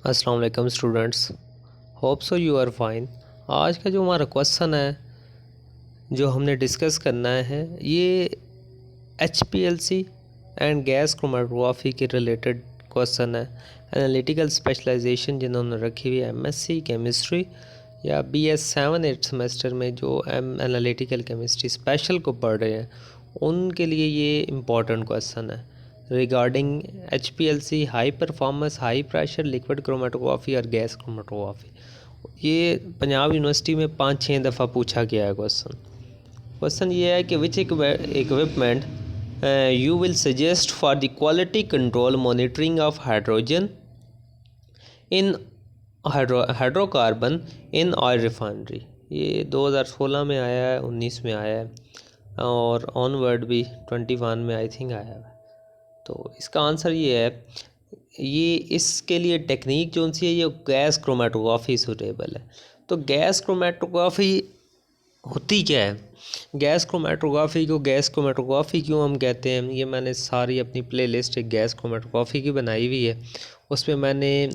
अस्सलाम वालेकुम students, hope so you are fine. आज का जो हमारा क्वेश्चन है जो हमने डिस्कस करना है ये HPLC एंड गैस क्रोमेटोग्राफी के रिलेटेड क्वेश्चन है। एनालिटिकल स्पेशलाइजेशन जिन्होंने रखी हुई है MSc केमिस्ट्री या BS 7-8 सेमेस्टर में जो एनालिटिकल केमिस्ट्री स्पेशल को पढ़ रहे हैं उनके लिए ये इम्पोर्टेंट क्वेश्चन है regarding HPLC high performance high pressure liquid chromatography और गैस क्रोमेटोग्राफी। ये पंजाब यूनिवर्सिटी में 5-6 दफ़ा पूछा गया है क्वेश्चन ये है कि विच equipment you will suggest for the quality control monitoring of hydrogen in hydrocarbon in oil refinery। ये 2016 में आया है, 19 में आया है और ऑनवर्ड भी 21 में आई थिंक आया है। तो इसका आंसर ये है, ये इसके लिए टेक्निक जो सी है ये गैस क्रोमेटोग्राफी सूटेबल है। तो गैस क्रोमेटोग्राफी होती क्या है? गैस क्रोमेटोग्राफी क्यों हम कहते हैं, ये मैंने सारी अपनी प्लेलिस्ट एक गैस क्रोमेटोग्राफी की बनाई हुई है। उसमें मैंने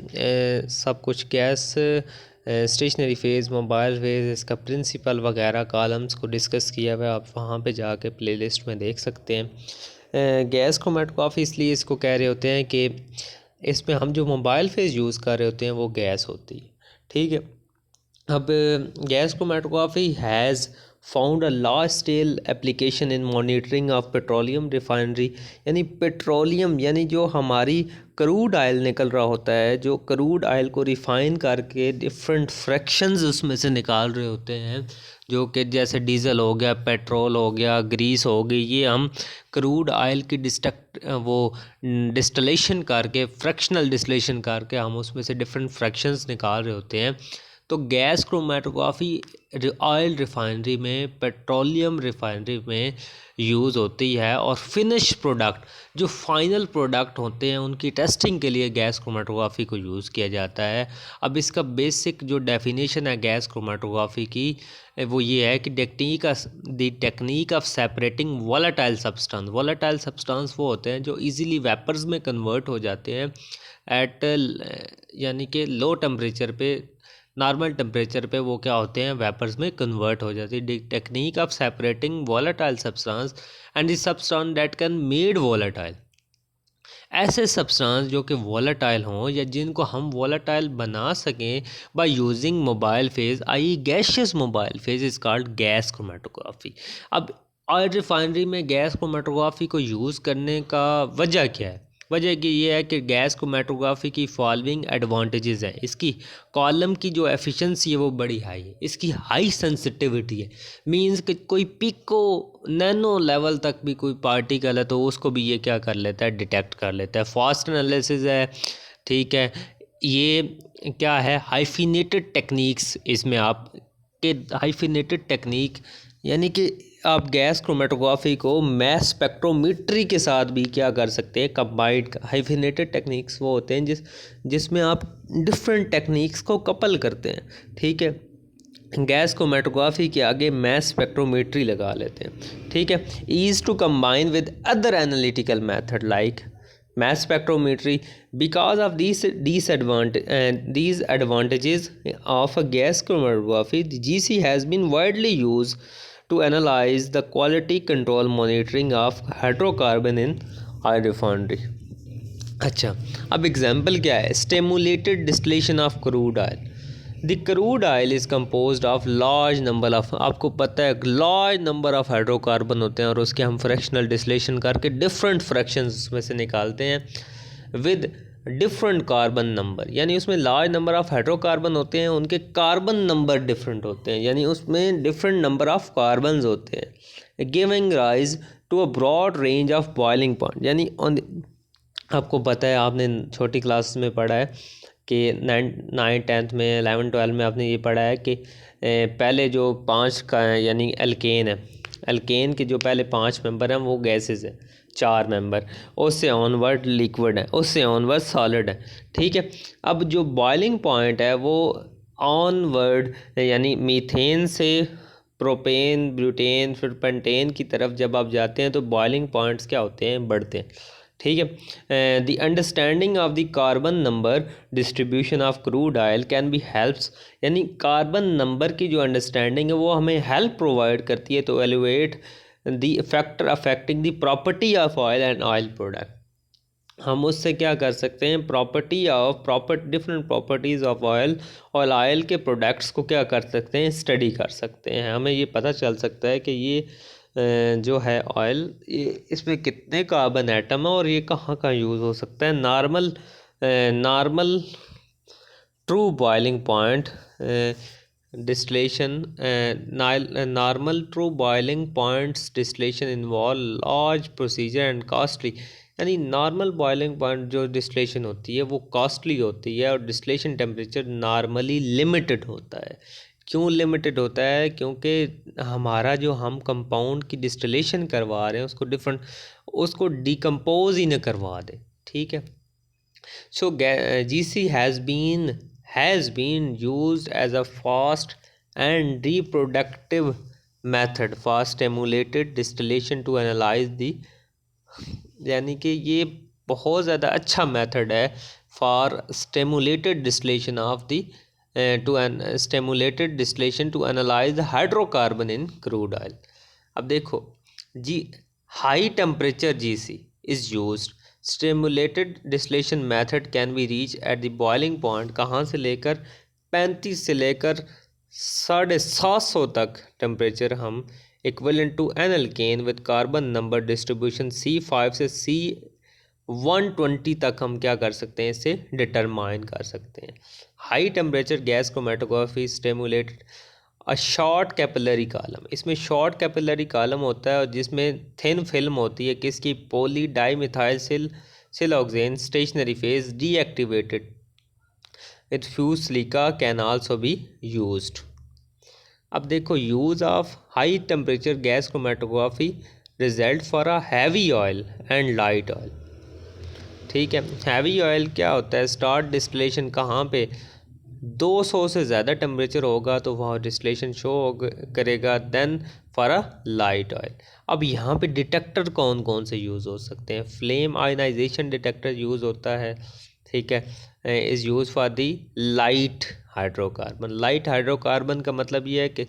सब कुछ gas stationary phase, mobile phase, इसका प्रिंसिपल वगैरह कॉलम्स को डिस्कस किया हुआ है। आप वहाँ पे जाके प्लेलिस्ट में देख सकते हैं। गैस क्रोमेटोग्राफी इसलिए इसको कह रहे होते हैं कि इसमें हम जो मोबाइल फेज़ यूज़ कर रहे होते हैं वो गैस होती है, ठीक है। अब gas chromatography has found a large scale application in monitoring of petroleum refinery, यानी पेट्रोलियम यानी जो हमारी क्रूड आयल निकल रहा होता है, जो क्रूड आयल को रिफ़ाइन करके डिफरेंट फ्रैक्शंस उसमें से निकाल रहे होते हैं, जो कि जैसे डीज़ल हो गया, पेट्रोल हो गया, ग्रीस हो गई, ये हम क्रूड आयल की डिस्टिलेशन करके, फ्रैक्शनल डिस्टिलेशन करके हम उसमें से डिफरेंट फ्रैक्शंस निकाल रहे होते हैं। तो गैस क्रोमेटोग्राफी ऑयल रिफाइनरी में, पेट्रोलियम रिफाइनरी में यूज़ होती है और फिनिश प्रोडक्ट जो फाइनल प्रोडक्ट होते हैं उनकी टेस्टिंग के लिए गैस क्रोमेटोग्राफी को यूज़ किया जाता है। अब इसका बेसिक जो डेफिनेशन है गैस क्रोमेटोग्राफी की वो ये है कि technique of separating volatile substance वो होते हैं जो इजीली वेपर्स में कन्वर्ट हो जाते हैं एट यानी कि लो टेम्परेचर पे, नॉर्मल टेम्परेचर पे वो क्या होते हैं, वेपर्स में कन्वर्ट हो जाती है। Technique of separating volatile substance and the substance that can made volatile, ऐसे सब्सटेंस जो कि वोलेटाइल हों या जिनको हम वोलेटाइल बना सकें by using mobile phase, I gaseous mobile phase is called gas chromatography. अब ऑयल रिफाइनरी में गैस क्रोमेटोग्राफी को यूज़ करने का वजह क्या है? वजह की ये है कि गैस क्रोमेटोग्राफी की फॉलोइंग एडवांटेजेस हैं। इसकी कॉलम की जो एफिशिएंसी है वो बड़ी हाई है, इसकी हाई सेंसिटिविटी है, मींस कि कोई पिको नैनो लेवल तक भी कोई पार्टिकल है तो उसको भी ये क्या कर लेता है, डिटेक्ट कर लेता है। फास्ट एनालिसिस है, ठीक है। ये क्या है, हाइफिनेटेड टेक्निक्स, इसमें आप के हाइफिनेटेड टेक्निक यानी कि आप गैस क्रोमेटोग्राफी को मैस स्पेक्ट्रोमेट्री के साथ भी क्या कर सकते हैं, कंबाइंड। हाइफिनेटेड टेक्निक्स वो होते हैं जिसमें आप डिफरेंट टेक्निक्स को कपल करते हैं, ठीक है। गैस क्रोमेटोग्राफी के आगे मैस स्पेक्ट्रोमेट्री लगा लेते हैं, ठीक है। Easy to combine with other analytical method like mass spectrometry because of these advantages of a gas chromatography. The GC has been widely used to analyze the quality control monitoring of hydrocarbon in oil refinery। अच्छा, अब example क्या है, stimulated distillation of crude oil. The crude oil is compose of large number of, आपको पता है large number of hydrocarbon होते हैं और उसके हम फ्रैक्शनल डिस्टिलेशन करके डिफरेंट फ्रैक्शंस उसमें से निकालते हैं विद डिफरेंट कार्बन नंबर, यानी उसमें लार्ज नंबर ऑफ हाइड्रोकार्बन होते हैं, उनके कार्बन नंबर डिफरेंट होते हैं, यानी उसमें डिफरेंट नंबर ऑफ कार्बन्स होते हैं, giving rise to a broad range of boiling point. यानी आपको पता है, आपने छोटी क्लास में पढ़ा है कि 9th 10th में 11th 12th में आपने ये पढ़ा है कि पहले जो 5 का यानी एल्केन है, एल्केन के जो पहले 5 मेंबर हैं वो गैसेस हैं, 4 मेंबर, उससे ऑनवर्ड लिक्विड है, उससे ऑनवर्ड सॉलिड है, ठीक है। अब जो बॉइलिंग पॉइंट है वो ऑनवर्ड यानी मीथेन से प्रोपेन, ब्यूटेन, फिर पेंटेन की तरफ जब आप जाते हैं तो बॉइलिंग पॉइंट्स क्या होते हैं, बढ़ते हैं, ठीक है। The understanding of the carbon number distribution of crude oil can be helps, यानी कार्बन नंबर की जो अंडरस्टैंडिंग है वो हमें हेल्प प्रोवाइड करती है तो elevate the factor affecting the property of oil and oil product. हम उससे क्या कर सकते हैं, डिफरेंट प्रॉपर्टीज़ ऑफ ऑयल और ऑयल के प्रोडक्ट्स को क्या कर सकते हैं, स्टडी कर सकते हैं। हमें ये पता चल सकता है कि ये जो है ऑयल, ये इसमें कितने कार्बन एटम है और ये कहाँ कहाँ यूज़ हो सकता है। Normal true boiling point distillation, normal true boiling points distillation involve large procedure and costly, यानी नॉर्मल बॉइलिंग पॉइंट जो डिस्टिलेशन होती है वो कॉस्टली होती है और डिस्टिलेशन टेम्परेचर नॉर्मली लिमिटेड होता है। क्यों लिमिटेड होता है, क्योंकि हमारा जो हम कंपाउंड की डिस्टिलेशन करवा रहे हैं उसको डिकम्पोज ही न करवा दे। ठीक है। So GC has been used as a fast and reproductive method for stimulated distillation to analyze the, यानी कि ये बहुत ज़्यादा अच्छा मेथड है for stimulated distillation of the stimulated distillation to analyse the hydrocarbon in crude oil. अब देखो जी, high temperature GC is used, stimulated distillation method can be reach at the boiling point, कहाँ से लेकर 35 से लेकर 750 तक टेम्परेचर हम equivalent to an alkane with carbon number distribution C5 से C120 तक हम क्या कर सकते हैं, इसे डिटरमाइन कर सकते हैं। High temperature gas chromatography stimulated a short capillary column, इसमें शॉर्ट कैपिलरी कॉलम होता है और जिसमें थिन फिल्म होती है किसकी, poly dimethyl siloxane stationary phase deactivated with fuse silica can also be used. अब देखो use of high temperature gas chromatography result for a heavy oil and light oil. ठीक है, हैवी ऑयल क्या होता है, स्टार्ट डिस्टिलेशन कहाँ पे, 200 से ज़्यादा टेम्परेचर होगा तो वह डिस्टिलेशन शो करेगा। Then for a light oil, अब यहाँ पे डिटेक्टर कौन कौन से यूज़ हो सकते हैं, फ्लेम आयनाइजेशन डिटेक्टर यूज़ होता है। ठीक है, is use for the light hydrocarbon. Light hydrocarbon का मतलब ये है कि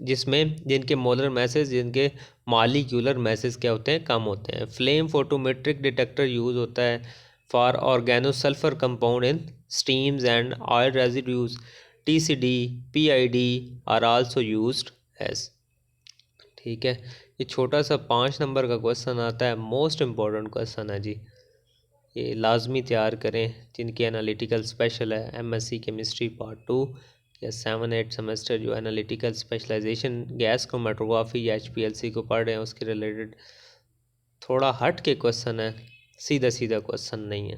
जिसमें जिनके मोलर मैसेज, जिनके मॉलिक्यूलर मैसेज क्या होते हैं, कम होते हैं। फ्लेम फोटोमेट्रिक डिटेक्टर यूज़ होता है for organosulphur compound in steams and oil residues. TCD PID are also used as. ठीक है, ये छोटा सा 5 नंबर का क्वेश्चन आता है, मोस्ट इम्पोर्टेंट क्वेश्चन है जी, ये लाजमी तैयार करें जिनकी एनालिटिकल स्पेशल है, MSc केमिस्ट्री पार्ट 2 या 7-8 सेमेस्टर जो एनालिटिकल स्पेशलाइजेशन गैस क्रोमेटोग्राफी या HPLC को पढ़ रहे हैं उसके रिलेटेड थोड़ा हट के क्वेश्चन है, सीधा सीधा क्वेश्चन नहीं है।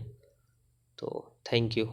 तो थैंक यू।